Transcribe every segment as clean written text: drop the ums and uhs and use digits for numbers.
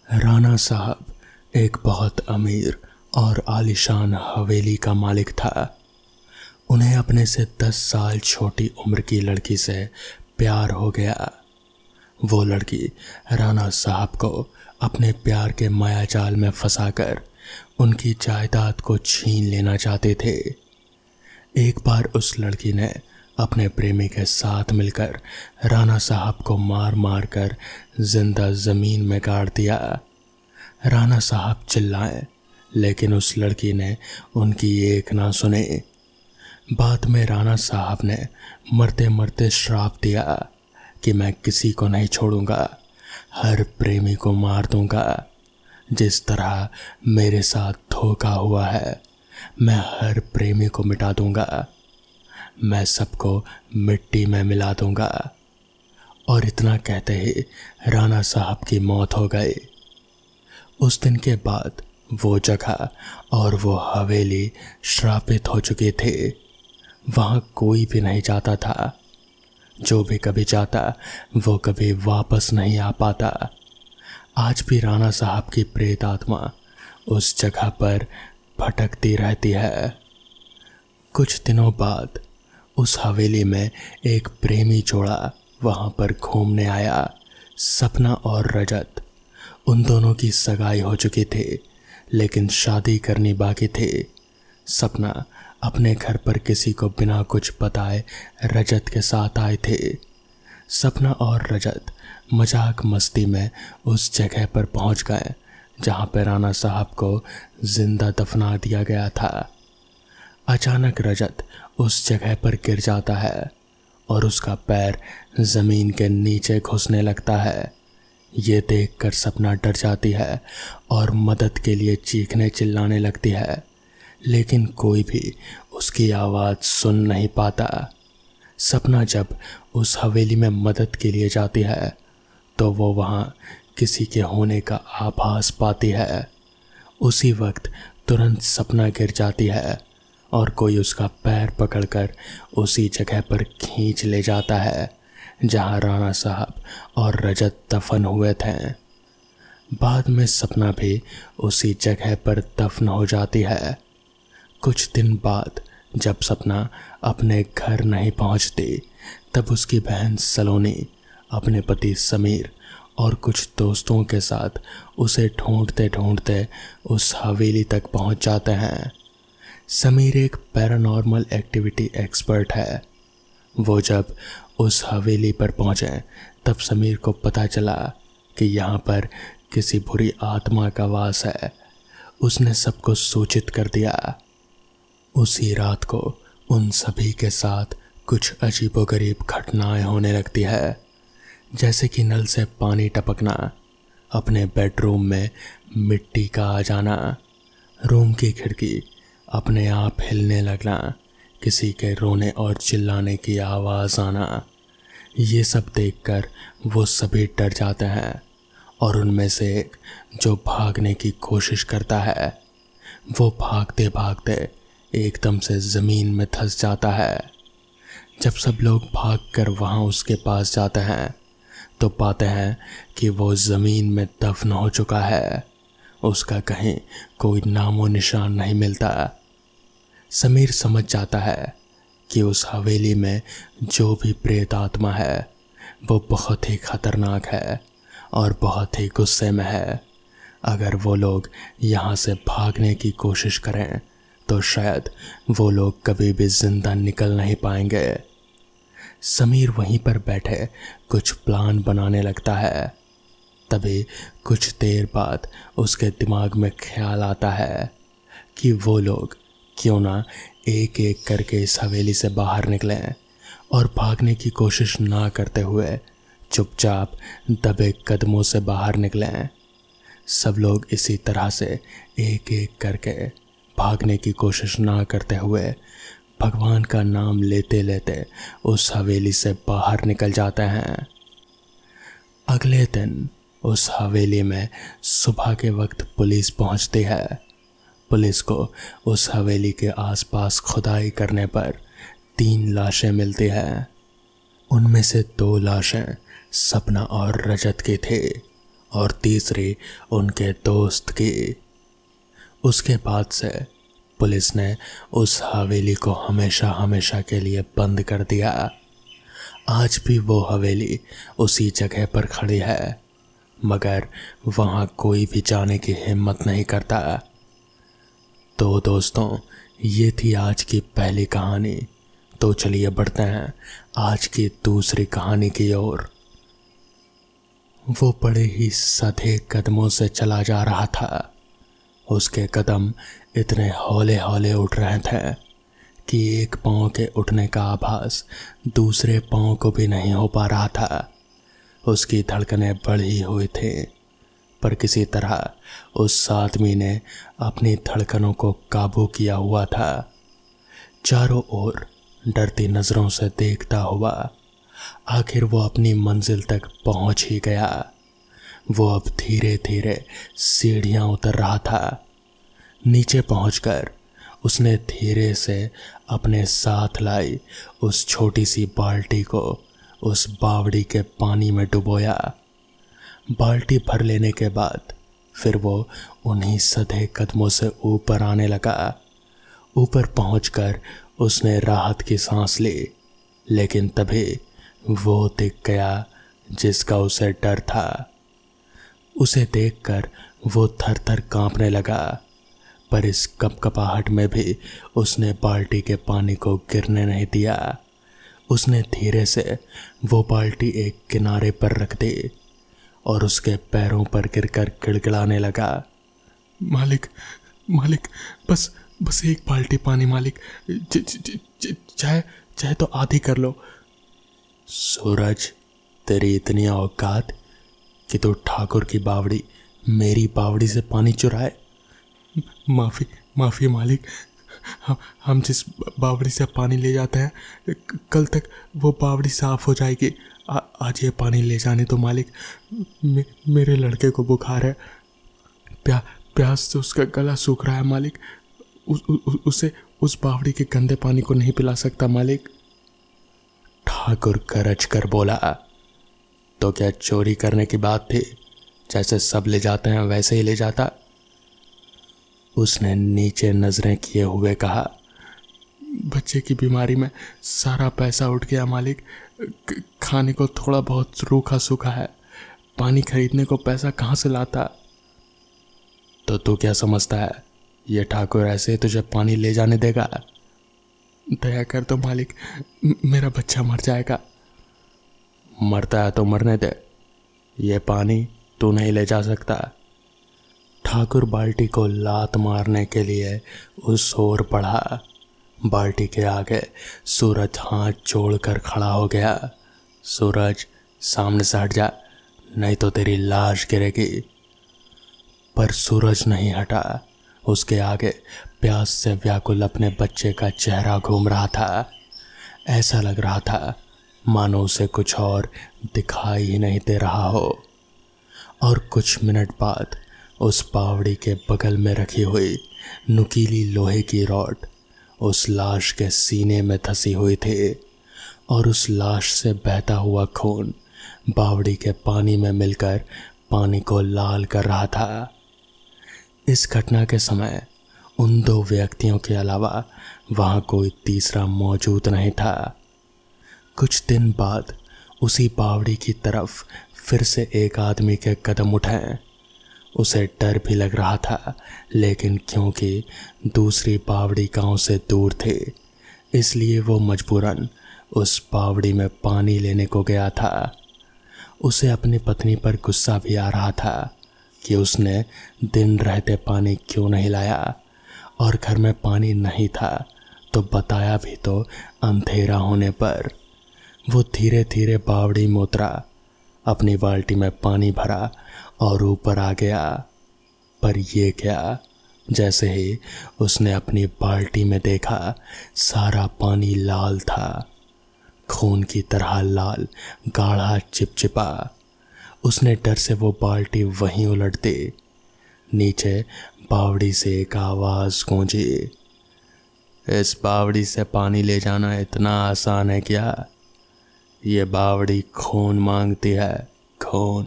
राणा साहब एक बहुत अमीर और आलीशान हवेली का मालिक था। उन्हें अपने से 10 साल छोटी उम्र की लड़की से प्यार हो गया। वो लड़की राणा साहब को अपने प्यार के मायाजाल में फंसाकर उनकी जायदाद को छीन लेना चाहते थे। एक बार उस लड़की ने अपने प्रेमी के साथ मिलकर राणा साहब को मार मार कर जिंदा जमीन में गाड़ दिया। राणा साहब चिल्लाए, लेकिन उस लड़की ने उनकी एक ना सुने। बाद में राणा साहब ने मरते मरते श्राप दिया कि मैं किसी को नहीं छोड़ूंगा, हर प्रेमी को मार दूंगा। जिस तरह मेरे साथ धोखा हुआ है, मैं हर प्रेमी को मिटा दूंगा। मैं सबको मिट्टी में मिला दूंगा। और इतना कहते ही राणा साहब की मौत हो गई। उस दिन के बाद वो जगह और वो हवेली श्रापित हो चुकी थी। वहाँ कोई भी नहीं जाता था। जो भी कभी जाता वो कभी वापस नहीं आ पाता। आज भी राणा साहब की प्रेत आत्मा उस जगह पर भटकती रहती है। कुछ दिनों बाद उस हवेली में एक प्रेमी जोड़ा वहाँ पर घूमने आया। सपना और रजत। उन दोनों की सगाई हो चुकी थी, लेकिन शादी करनी बाकी थी। सपना अपने घर पर किसी को बिना कुछ बताए रजत के साथ आए थे। सपना और रजत मजाक मस्ती में उस जगह पर पहुंच गए जहां पर राणा साहब को जिंदा दफना दिया गया था। अचानक रजत उस जगह पर गिर जाता है और उसका पैर जमीन के नीचे घुसने लगता है। ये देखकर सपना डर जाती है और मदद के लिए चीखने चिल्लाने लगती है, लेकिन कोई भी उसकी आवाज़ सुन नहीं पाता। सपना जब उस हवेली में मदद के लिए जाती है तो वो वहाँ किसी के होने का आभास पाती है। उसी वक्त तुरंत सपना गिर जाती है और कोई उसका पैर पकड़कर उसी जगह पर खींच ले जाता है जहाँ राणा साहब और रजत दफन हुए थे। बाद में सपना भी उसी जगह पर दफन हो जाती है। कुछ दिन बाद जब सपना अपने घर नहीं पहुंचती, तब उसकी बहन सलोनी अपने पति समीर और कुछ दोस्तों के साथ उसे ढूंढते ढूंढते उस हवेली तक पहुंच जाते हैं। समीर एक पैरानॉर्मल एक्टिविटी एक्सपर्ट है। वो जब उस हवेली पर पहुंचे तब समीर को पता चला कि यहाँ पर किसी बुरी आत्मा का वास है। उसने सबको सूचित कर दिया। उसी रात को उन सभी के साथ कुछ अजीबोगरीब घटनाएं होने लगती है, जैसे कि नल से पानी टपकना, अपने बेडरूम में मिट्टी का आ जाना, रूम की खिड़की अपने आप हिलने लगना, किसी के रोने और चिल्लाने की आवाज़ आना। ये सब देखकर वो सभी डर जाते हैं और उनमें से एक जो भागने की कोशिश करता है, वो भागते भागते एकदम से ज़मीन में धंस जाता है। जब सब लोग भागकर वहाँ उसके पास जाते हैं तो पाते हैं कि वो ज़मीन में दफन हो चुका है। उसका कहीं कोई नामो निशान नहीं मिलता। समीर समझ जाता है कि उस हवेली में जो भी प्रेत आत्मा है वो बहुत ही खतरनाक है और बहुत ही गुस्से में है। अगर वो लोग यहाँ से भागने की कोशिश करें तो शायद वो लोग कभी भी जिंदा निकल नहीं पाएंगे। समीर वहीं पर बैठे कुछ प्लान बनाने लगता है। तभी कुछ देर बाद उसके दिमाग में ख्याल आता है कि वो लोग क्यों ना एक एक करके इस हवेली से बाहर निकलें और भागने की कोशिश ना करते हुए चुपचाप दबे कदमों से बाहर निकलें। सब लोग इसी तरह से एक एक करके भागने की कोशिश ना करते हुए भगवान का नाम लेते लेते उस हवेली से बाहर निकल जाते हैं। अगले दिन उस हवेली में सुबह के वक्त पुलिस पहुंचती है। पुलिस को उस हवेली के आसपास खुदाई करने पर 3 लाशें मिलती हैं। उनमें से 2 लाशें सपना और रजत की थी और तीसरी उनके दोस्त की। उसके बाद से पुलिस ने उस हवेली को हमेशा हमेशा के लिए बंद कर दिया। आज भी वो हवेली उसी जगह पर खड़ी है, मगर वहाँ कोई भी जाने की हिम्मत नहीं करता। तो दोस्तों, ये थी आज की पहली कहानी। तो चलिए बढ़ते हैं आज की दूसरी कहानी की ओर। वो बड़े ही सधे कदमों से चला जा रहा था। उसके कदम इतने हौले हौले उठ रहे थे कि एक पाँव के उठने का आभास दूसरे पाँव को भी नहीं हो पा रहा था। उसकी धड़कनें बढ़ी हुई थी, पर किसी तरह उस आदमी ने अपनी धड़कनों को काबू किया हुआ था। चारों ओर डरती नज़रों से देखता हुआ आखिर वो अपनी मंजिल तक पहुंच ही गया। वो अब धीरे धीरे सीढ़ियां उतर रहा था। नीचे पहुंचकर उसने धीरे से अपने साथ लाई उस छोटी सी बाल्टी को उस बावड़ी के पानी में डुबोया। बाल्टी भर लेने के बाद फिर वो उन्हीं सधे कदमों से ऊपर आने लगा। ऊपर पहुंचकर उसने राहत की सांस ली, लेकिन तभी वो दिख गया जिसका उसे डर था। उसे देखकर वो थर थर कांपने लगा, पर इस कपकपाहट में भी उसने बाल्टी के पानी को गिरने नहीं दिया। उसने धीरे से वो बाल्टी एक किनारे पर रख दी और उसके पैरों पर गिरकर गिड़गिड़ाने लगा। मालिक, मालिक, बस एक बाल्टी पानी मालिक, चाहे तो आधी कर लो। सूरज, तेरी इतनी औकात कि तू ठाकुर की बावड़ी मेरी बावड़ी से पानी चुराए? माफ़ी मालिक। हम जिस बावड़ी से पानी ले जाते हैं, कल तक वो बावड़ी साफ़ हो जाएगी। आज ये पानी ले जाने तो मालिक। मेरे लड़के को बुखार है, प्यास से उसका गला सूख रहा है मालिक। उसे उस बावड़ी के गंदे पानी को नहीं पिला सकता मालिक। ठाकुर गरज कर बोला, तो क्या चोरी करने की बात थी? जैसे सब ले जाते हैं वैसे ही ले जाता। उसने नीचे नजरें किए हुए कहा, बच्चे की बीमारी में सारा पैसा उठ गया मालिक। खाने को थोड़ा बहुत रूखा सूखा है, पानी खरीदने को पैसा कहाँ से लाता? तो तू क्या समझता है ये ठाकुर ऐसे तुझे पानी ले जाने देगा? दया कर दो मालिक, मेरा बच्चा मर जाएगा। मरता है तो मरने दे, ये पानी तू नहीं ले जा सकता। ठाकुर बाल्टी को लात मारने के लिए उस ओर बढ़ा। बाल्टी के आगे सूरज हाथ जोड़कर खड़ा हो गया। सूरज, सामने से हट जा, नहीं तो तेरी लाश गिरेगी। पर सूरज नहीं हटा। उसके आगे प्यास से व्याकुल अपने बच्चे का चेहरा घूम रहा था। ऐसा लग रहा था मानो उसे कुछ और दिखाई ही नहीं दे रहा हो। और कुछ मिनट बाद उस बावड़ी के बगल में रखी हुई नुकीली लोहे की रॉड उस लाश के सीने में धंसी हुई थी, और उस लाश से बहता हुआ खून बावड़ी के पानी में मिलकर पानी को लाल कर रहा था। इस घटना के समय उन दो व्यक्तियों के अलावा वहाँ कोई तीसरा मौजूद नहीं था। कुछ दिन बाद उसी बावड़ी की तरफ फिर से एक आदमी के कदम उठे। उसे डर भी लग रहा था, लेकिन क्योंकि दूसरी बावड़ी गांव से दूर थी, इसलिए वो मजबूरन उस बावड़ी में पानी लेने को गया था। उसे अपनी पत्नी पर गुस्सा भी आ रहा था कि उसने दिन रहते पानी क्यों नहीं लाया, और घर में पानी नहीं था तो बताया भी तो अंधेरा होने पर। वो धीरे धीरे बावड़ी में उतरा, अपनी बाल्टी में पानी भरा और ऊपर आ गया। पर ये क्या, जैसे ही उसने अपनी बाल्टी में देखा, सारा पानी लाल था, खून की तरह लाल, गाढ़ा, चिपचिपा। उसने डर से वो बाल्टी वहीं उलट दी। नीचे बावड़ी से एक आवाज़ गूंजी, इस बावड़ी से पानी ले जाना इतना आसान है क्या? ये बावड़ी खून मांगती है, खून।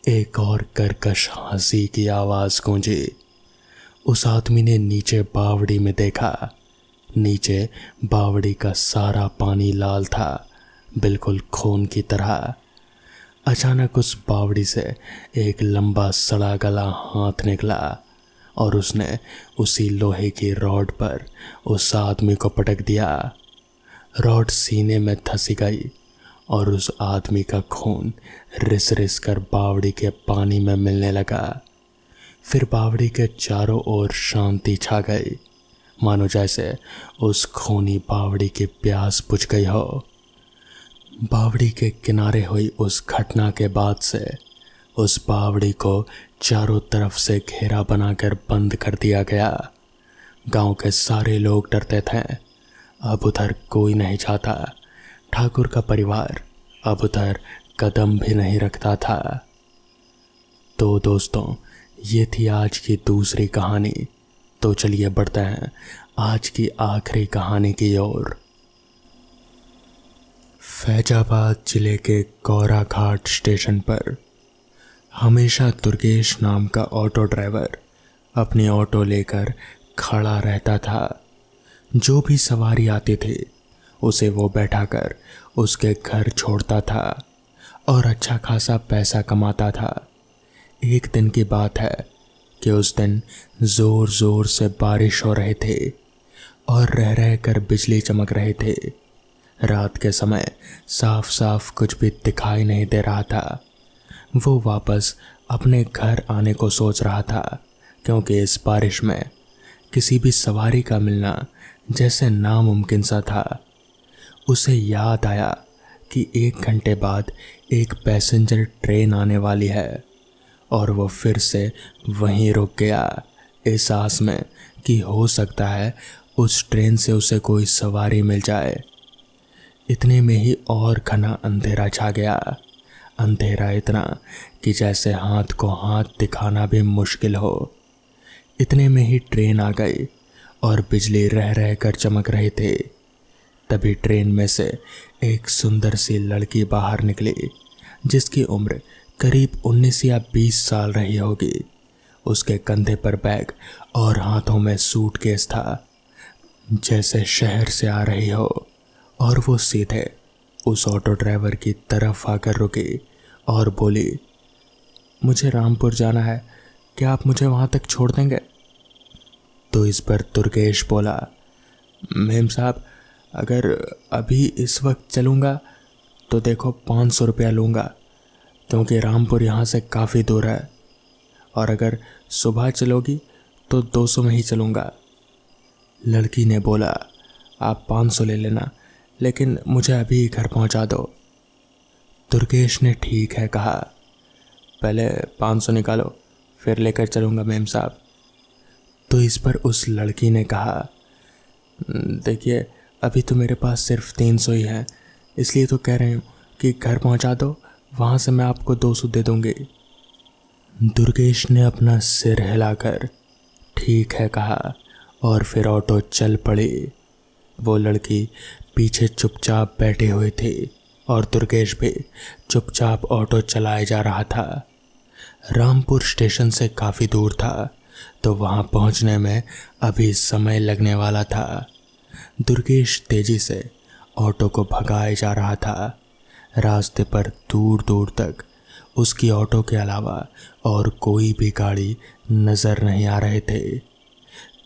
एक और कर्कश हंसी की आवाज गूंजी। उस आदमी ने नीचे बावड़ी में देखा। नीचे बावड़ी का सारा पानी लाल था, बिल्कुल खून की तरह। अचानक उस बावड़ी से एक लंबा सड़ा गला हाथ निकला और उसने उसी लोहे की रॉड पर उस आदमी को पटक दिया। रॉड सीने में धंसी गई और उस आदमी का खून रिस रिस कर बावड़ी के पानी में मिलने लगा। फिर बावड़ी के चारों ओर शांति छा गई, मानो जैसे उस खूनी बावड़ी की प्यास बुझ गई हो। बावड़ी के किनारे हुई उस घटना के बाद से उस बावड़ी को चारों तरफ से घेरा बनाकर बंद कर दिया गया। गांव के सारे लोग डरते थे। अब उधर कोई नहीं जाता। ठाकुर का परिवार अब उधर कदम भी नहीं रखता था। तो दोस्तों, ये थी आज की दूसरी कहानी। तो चलिए बढ़ते हैं आज की आखिरी कहानी की ओर। फैजाबाद जिले के गौरा घाट स्टेशन पर हमेशा दुर्गेश नाम का ऑटो ड्राइवर अपनी ऑटो लेकर खड़ा रहता था। जो भी सवारी आती थी उसे वो बैठाकर उसके घर छोड़ता था और अच्छा खासा पैसा कमाता था। एक दिन की बात है कि उस दिन ज़ोर ज़ोर से बारिश हो रही थी और रह रह कर बिजली चमक रहे थे। रात के समय साफ साफ कुछ भी दिखाई नहीं दे रहा था। वो वापस अपने घर आने को सोच रहा था, क्योंकि इस बारिश में किसी भी सवारी का मिलना जैसे नामुमकिन सा था। उसे याद आया कि 1 घंटे बाद एक पैसेंजर ट्रेन आने वाली है और वो फिर से वहीं रुक गया, इस आस में कि हो सकता है उस ट्रेन से उसे कोई सवारी मिल जाए। इतने में ही और घना अंधेरा छा गया। अंधेरा इतना कि जैसे हाथ को हाथ दिखाना भी मुश्किल हो। इतने में ही ट्रेन आ गई और बिजली रह रह कर चमक रही थी। तभी ट्रेन में से एक सुंदर सी लड़की बाहर निकली, जिसकी उम्र करीब 19 या 20 साल रही होगी। उसके कंधे पर बैग और हाथों में सूटकेस था, जैसे शहर से आ रही हो। और वो सीधे उस ऑटो ड्राइवर की तरफ आकर रुकी और बोली, मुझे रामपुर जाना है, क्या आप मुझे वहाँ तक छोड़ देंगे? तो इस पर दुर्गेश बोला, मेम साहब, अगर अभी इस वक्त चलूँगा तो देखो 500 रुपया लूँगा, क्योंकि रामपुर यहाँ से काफ़ी दूर है, और अगर सुबह चलोगी तो 200 में ही चलूँगा। लड़की ने बोला, आप 500 ले लेना, लेकिन मुझे अभी घर पहुँचा दो। दुर्गेश ने ठीक है कहा, पहले 500 निकालो, फिर लेकर चलूँगा मेम साहब। तो इस पर उस लड़की ने कहा, देखिए अभी तो मेरे पास सिर्फ 300 ही है, इसलिए तो कह रही हूँ कि घर पहुँचा दो, वहाँ से मैं आपको 200 दे दूँगी। दुर्गेश ने अपना सिर हिलाकर ठीक है कहा और फिर ऑटो चल पड़ी। वो लड़की पीछे चुपचाप बैठी हुई थी और दुर्गेश भी चुपचाप ऑटो चलाए जा रहा था। रामपुर स्टेशन से काफ़ी दूर था, तो वहाँ पहुँचने में अभी समय लगने वाला था। दुर्गेश तेजी से ऑटो को भगाए जा रहा था। रास्ते पर दूर दूर तक उसकी ऑटो के अलावा और कोई भी गाड़ी नज़र नहीं आ रहे थे।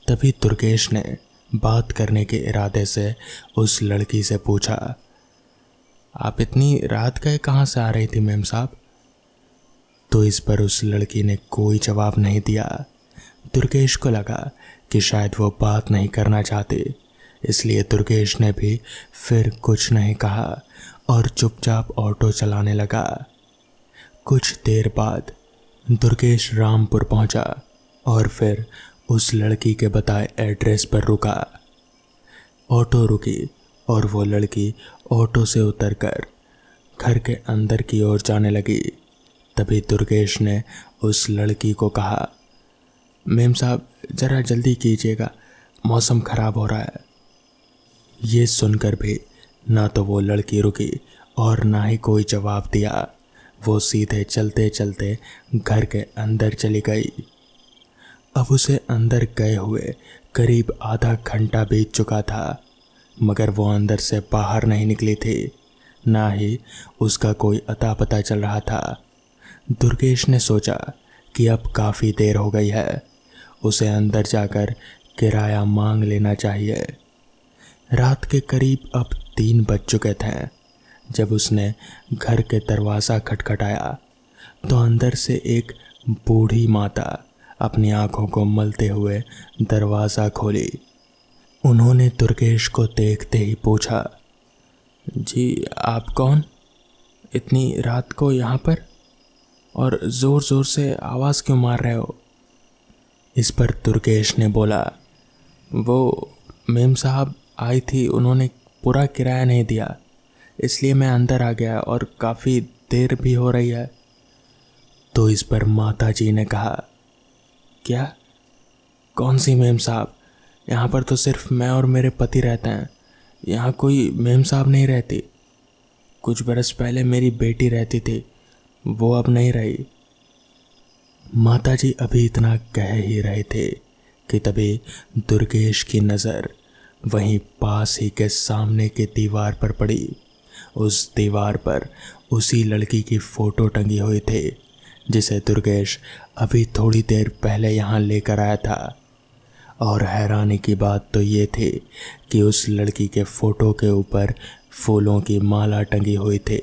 तभी दुर्गेश ने बात करने के इरादे से उस लड़की से पूछा, आप इतनी रात गए कहाँ से आ रही थी मेम साहब? तो इस पर उस लड़की ने कोई जवाब नहीं दिया। दुर्गेश को लगा कि शायद वो बात नहीं करना चाहती, इसलिए दुर्गेश ने भी फिर कुछ नहीं कहा और चुपचाप ऑटो चलाने लगा। कुछ देर बाद दुर्गेश रामपुर पहुंचा और फिर उस लड़की के बताए एड्रेस पर रुका। ऑटो रुकी और वो लड़की ऑटो से उतरकर घर के अंदर की ओर जाने लगी। तभी दुर्गेश ने उस लड़की को कहा, मेम साहब ज़रा जल्दी कीजिएगा, मौसम ख़राब हो रहा है। ये सुनकर भी ना तो वो लड़की रुकी और ना ही कोई जवाब दिया। वो सीधे चलते चलते घर के अंदर चली गई। अब उसे अंदर गए हुए करीब आधा घंटा बीत चुका था, मगर वो अंदर से बाहर नहीं निकली थी, ना ही उसका कोई अता पता चल रहा था। दुर्गेश ने सोचा कि अब काफ़ी देर हो गई है, उसे अंदर जाकर किराया मांग लेना चाहिए। रात के करीब अब 3 बज चुके थे जब उसने घर के दरवाज़ा खटखटाया तो अंदर से एक बूढ़ी माता अपनी आंखों को मलते हुए दरवाज़ा खोली। उन्होंने दुर्गेश को देखते ही पूछा, जी आप कौन? इतनी रात को यहाँ पर, और ज़ोर ज़ोर से आवाज़ क्यों मार रहे हो? इस पर दुर्गेश ने बोला, वो मेम साहब आई थी, उन्होंने पूरा किराया नहीं दिया, इसलिए मैं अंदर आ गया और काफ़ी देर भी हो रही है। तो इस पर माता जी ने कहा, क्या? कौन सी मेम साहब? यहाँ पर तो सिर्फ मैं और मेरे पति रहते हैं, यहाँ कोई मेम साहब नहीं रहती। कुछ बरस पहले मेरी बेटी रहती थी, वो अब नहीं रही। माताजी अभी इतना कह ही रहे थे कि तभी दुर्गेश की नज़र वहीं पास ही के सामने के दीवार पर पड़ी। उस दीवार पर उसी लड़की की फ़ोटो टंगी हुई थी जिसे दुर्गेश अभी थोड़ी देर पहले यहाँ लेकर आया था। और हैरानी की बात तो ये थी कि उस लड़की के फ़ोटो के ऊपर फूलों की माला टंगी हुई थी।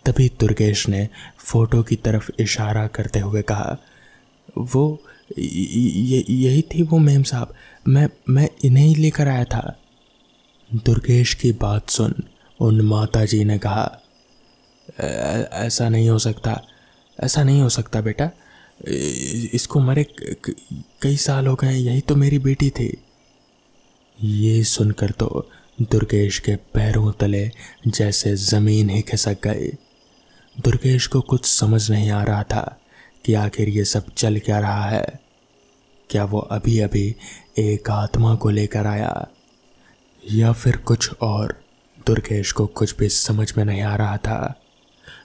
तभी दुर्गेश ने फ़ोटो की तरफ इशारा करते हुए कहा, वो यही थी वो मेम साहब, मैं इन्हें ही लेकर आया था। दुर्गेश की बात सुन उन माताजी ने कहा, ऐसा नहीं हो सकता, ऐसा नहीं हो सकता बेटा, इसको मरे कई साल हो गए, यही तो मेरी बेटी थी। ये सुनकर तो दुर्गेश के पैरों तले जैसे ज़मीन ही खिसक गई। दुर्गेश को कुछ समझ नहीं आ रहा था कि आखिर ये सब चल क्या रहा है। क्या वो अभी अभी एक आत्मा को लेकर आया या फिर कुछ और? दुर्गेश को कुछ भी समझ में नहीं आ रहा था।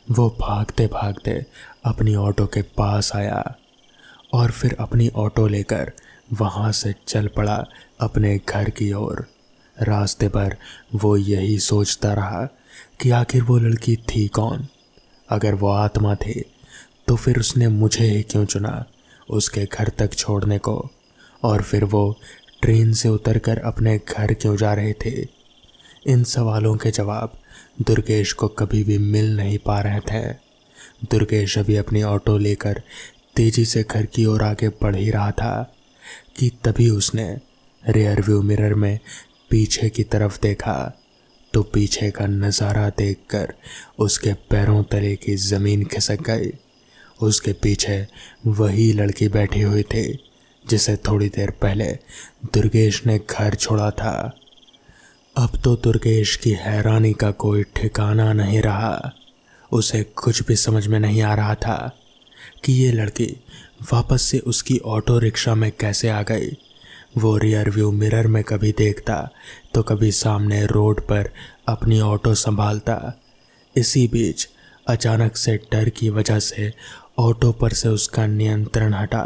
वो भागते भागते अपनी ऑटो के पास आया और फिर अपनी ऑटो लेकर वहाँ से चल पड़ा अपने घर की ओर। रास्ते पर वो यही सोचता रहा कि आखिर वो लड़की थी कौन? अगर वो आत्मा थी तो फिर उसने मुझे ही क्यों चुना उसके घर तक छोड़ने को? और फिर वो ट्रेन से उतरकर अपने घर क्यों जा रहे थे? इन सवालों के जवाब दुर्गेश को कभी भी मिल नहीं पा रहे थे। दुर्गेश अभी अपनी ऑटो लेकर तेजी से घर की ओर आगे बढ़ ही रहा था कि तभी उसने रियर व्यू मिरर में पीछे की तरफ देखा तो पीछे का नज़ारा देखकर उसके पैरों तले की ज़मीन खिसक गई। उसके पीछे वही लड़की बैठी हुई थी जिसे थोड़ी देर पहले दुर्गेश ने घर छोड़ा था। अब तो दुर्गेश की हैरानी का कोई ठिकाना नहीं रहा। उसे कुछ भी समझ में नहीं आ रहा था कि ये लड़की वापस से उसकी ऑटो रिक्शा में कैसे आ गई। वो रियर व्यू मिरर में कभी देखता तो कभी सामने रोड पर अपनी ऑटो संभालता। इसी बीच अचानक से डर की वजह से ऑटो पर से उसका नियंत्रण हटा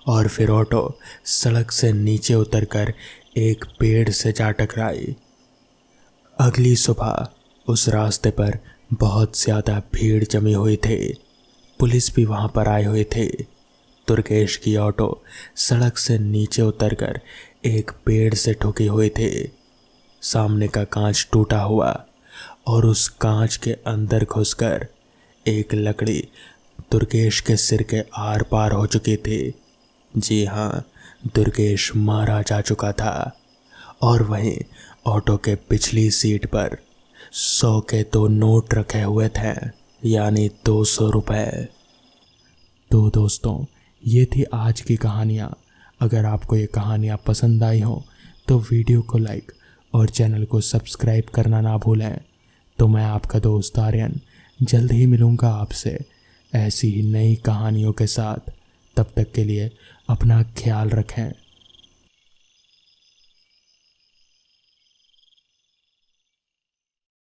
और फिर ऑटो सड़क से नीचे उतरकर एक पेड़ से जा टकराई। अगली सुबह उस रास्ते पर बहुत ज़्यादा भीड़ जमी हुई थी। पुलिस भी वहाँ पर आए हुए थे। दुर्गेश की ऑटो सड़क से नीचे उतरकर एक पेड़ से ठुकी हुई थी। सामने का कांच टूटा हुआ और उस कांच के अंदर घुसकर एक लकड़ी दुर्गेश के सिर के आर पार हो चुकी थी। जी हाँ, दुर्गेश मारा जा चुका था और वहीं ऑटो के पिछली सीट पर 100 के 2 नोट रखे हुए थे, यानी 200 रुपये। तो दोस्तों, ये थी आज की कहानियाँ। अगर आपको ये कहानियाँ पसंद आई हो तो वीडियो को लाइक और चैनल को सब्सक्राइब करना ना भूलें। तो मैं आपका दोस्त आर्यन जल्द ही मिलूँगा आपसे ऐसी ही नई कहानियों के साथ। तब तक के लिए अपना ख्याल रखें।